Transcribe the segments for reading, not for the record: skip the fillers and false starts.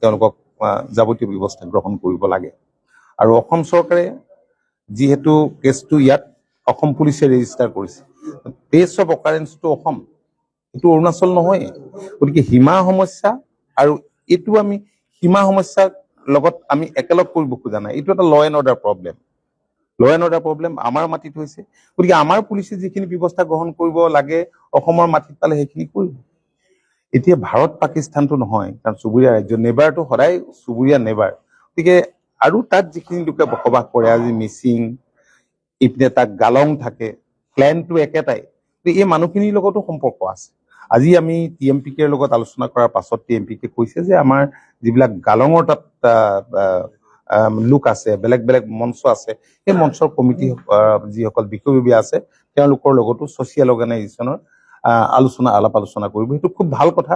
তেওঁলোকক যাৱতীয় ব্যৱস্থা গ্ৰহণ কৰিব লাগে। আৰু অসম চৰকাৰে যিহেতু কেছটো ইয়াত অসম পুলিচে ৰেজিষ্টাৰ কৰিছে, প্লেচ অফ অকাৰেঞ্চটো অসম, এইটো অৰুণাচল নহয়। গতিকে সীমা সমস্যা আৰু এইটো আমি সীমা সমস্যাৰ লগত আমি একেলগ কৰিব খোজা নাই। এইটো এটা ল এণ্ড অৰ্ডাৰ প্ৰব্লেম আমাৰ মাটিত হৈছে। গতিকে আমাৰ পুলিচে যিখিনি ব্যৱস্থা গ্ৰহণ কৰিব লাগে অসমৰ মাটিত পালে সেইখিনি কৰিব। এতিয়া ভাৰত পাকিস্তানটো নহয়, কাৰণ চুবুৰীয়া ৰাজ্য, নেবাৰটো সদায় চুবুৰীয়া নেবাৰ। গতিকে আৰু তাত যিখিনি লোকে বসবাস কৰে, আজি মিচিং, ইপিনে তাত গালং থাকে, প্লেনটো একেটাই, এই মানুহখিনিৰ লগতো সম্পৰ্ক আছে। আজি আমি TMPKৰ লগত আলোচনা কৰাৰ পাছত TMPK কৈছে যে আমাৰ যিবিলাক গালঙৰ তাত লোক আছে, বেলেগ বেলেগ মঞ্চ আছে, সেই মঞ্চৰ কমিটি যিসকল বিষয়ববীয়া আছে তেওঁলোকৰ লগতো ছ'চিয়েল অৰ্গেনাইজেশ্যনৰ আলাপ আলোচনা কৰিব। সেইটো খুব ভাল কথা।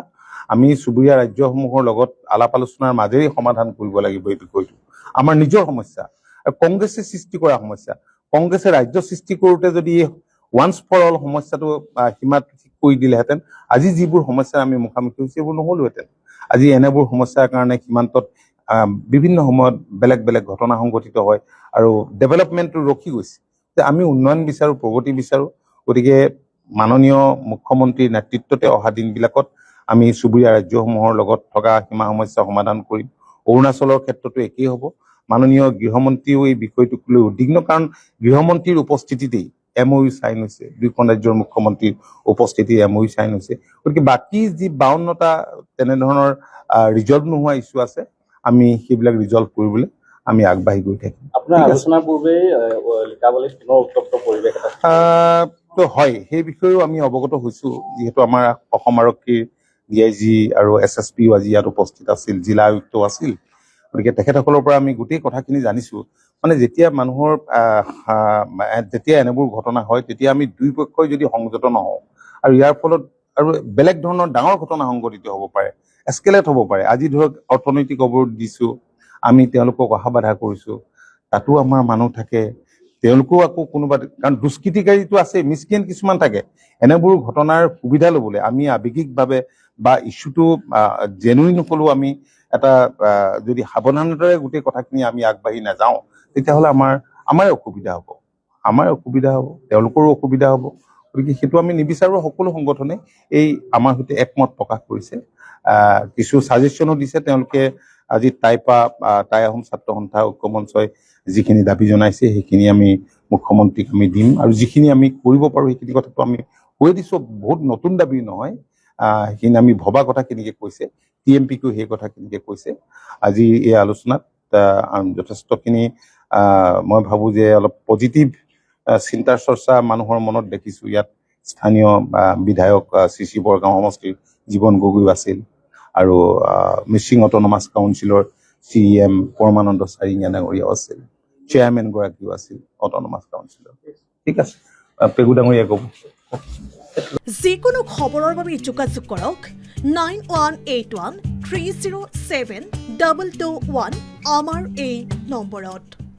আমি চুবুৰীয়া ৰাজ্যসমূহৰ লগত আলাপ আলোচনাৰ মাজেৰে সমাধান কৰিব লাগিব এই বিষয়টো। আমাৰ নিজৰ সমস্যা আৰু কংগ্ৰেছে সৃষ্টি কৰা সমস্যা, কংগ্ৰেছে ৰাজ্য সৃষ্টি কৰোঁতে যদি ওৱান্স ফৰ অল সমস্যাটো সীমাটো ঠিক কৰি দিলেহেঁতেন, আজি যিবোৰ সমস্যাৰ আমি মুখামুখি হৈছোঁ এইবোৰ নহ'লহেঁতেন। আজি এনেবোৰ সমস্যাৰ কাৰণে সীমান্তত বিভিন্ন সময়ত বেলেগ বেলেগ ঘটনা সংঘটিত হয় আৰু ডেভেলপমেণ্টটো ৰখি গৈছে। আমি উন্নয়ন বিচাৰোঁ, প্ৰগতি বিচাৰোঁ। গতিকে মাননীয় মুখ্যমন্ত্ৰীৰ নেতৃত্বতে অহা দিনবিলাকত আমি চুবুৰীয়া ৰাজ্যসমূহৰ লগত থকা সীমা সমস্যা সমাধান কৰিম। অৰুণাচলৰ ক্ষেত্ৰতো একেই হ'ব। মাননীয় গৃহমন্ত্ৰীও এই বিষয়টোক লৈ উদ্বিগ্ন, কাৰণ গৃহমন্ত্ৰীৰ উপস্থিতিতেই MOU চাইন হৈছে, দুয়োখন ৰাজ্যৰ মুখ্যমন্ত্ৰীৰ উপস্থিতিত MOU চাইন হৈছে। গতিকে বাকী যি 52টা তেনেধৰণৰ ৰিজল্ভ নোহোৱা ইছ্যু আছে, আমি সেইবিলাক ৰিজল্ভ কৰিবলৈ আমি আগবাঢ়ি গৈ থাকিম। আপোনাৰ আলোচনাৰ পূৰ্বে লিকাবালিত পুনৰ উত্তপ্ত পৰিৱেশ এটা হয়, সেই বিষয়েও আমি অৱগত হৈছোঁ। যিহেতু আমাৰ অসম আৰক্ষীৰ DIG আৰু SSPও আজি ইয়াত উপস্থিত আছিল, জিলা আয়ুক্তও আছিল। গতিকে তেখেতসকলৰ পৰা আমি গোটেই কথাখিনি জানিছোঁ। মানে যেতিয়া মানুহৰ যেতিয়া এনেবোৰ ঘটনা হয়, তেতিয়া আমি দুই পক্ষই যদি সংযত নহওঁ আৰু ইয়াৰ ফলত আৰু বেলেগ ধৰণৰ ডাঙৰ ঘটনা সংঘটিত হ'ব পাৰে, এস্কেলেট হ'ব পাৰে। আজি ধৰক অৰ্থনৈতিক অৱৰোধ দিছোঁ, আমি তেওঁলোকক অহা বাধা কৰিছোঁ, তাতো আমাৰ মানুহ থাকে, তেওঁলোকেও আকৌ কোনোবা, কাৰণ দুষ্কৃতিকাৰীটো আছে, মিছক্ৰিয়েণ্ট কিছুমান থাকে। এনেবোৰ ঘটনাৰ সুবিধা ল'বলৈ আমি আৱেগিকভাৱে বা ইছ্যুটো জেনুইন হ'লেও আমি এটা যদি সাৱধানতাৰে গোটেই কথাখিনি আমি আগবাঢ়ি নাযাওঁ, তেতিয়াহ'লে আমাৰে অসুবিধা হ'ব, তেওঁলোকৰো অসুবিধা হ'ব। গতিকে সেইটো আমি নিবিচাৰোঁ। সকলো সংগঠনে এই আমাৰ সৈতে একমত প্ৰকাশ কৰিছে, কিছু ছাজেশ্যনো দিছে। তেওঁলোকে আজি টাই আহোম ছাত্ৰ সন্থা ঐক্য মঞ্চই যিখিনি দাবী জনাইছে সেইখিনি আমি মুখ্যমন্ত্ৰীক আমি দিম, আৰু যিখিনি আমি কৰিব পাৰোঁ সেইখিনি কথাটো আমি কৈ দিছোঁ। বহুত নতুন দাবী নহয়, সেইখিনি আমি ভবা কথাখিনিকে কৈছে। TMPকেও সেই কথাখিনিকে কৈছে। আজি এই আলোচনাত যথেষ্টখিনি মই ভাবোঁ যে অলপ পজিটিভ চিন্তাৰ চৰ্চা মানুহৰ মনত দেখিছোঁ। ইয়াত স্থানীয় বিধায়ক CC বৰগাঁও সমষ্টিৰ জীৱন গগৈ আছিল, আৰু মিচিং অট'নমাছ কাউন্সিলৰ CEM পৰমানন্দ চাৰিঙীয়া ডাঙৰীয়াও আছিল, চেয়াৰমেন গৰাকীও আছিল অট'নমাছ কাউন্সিলৰ। ঠিক আছে, পেগু ডাঙৰীয়া ক'ব। যিকোনো খবৰৰ বাবে যোগাযোগ কৰক 9181307221 আমাৰ এই নম্বৰত।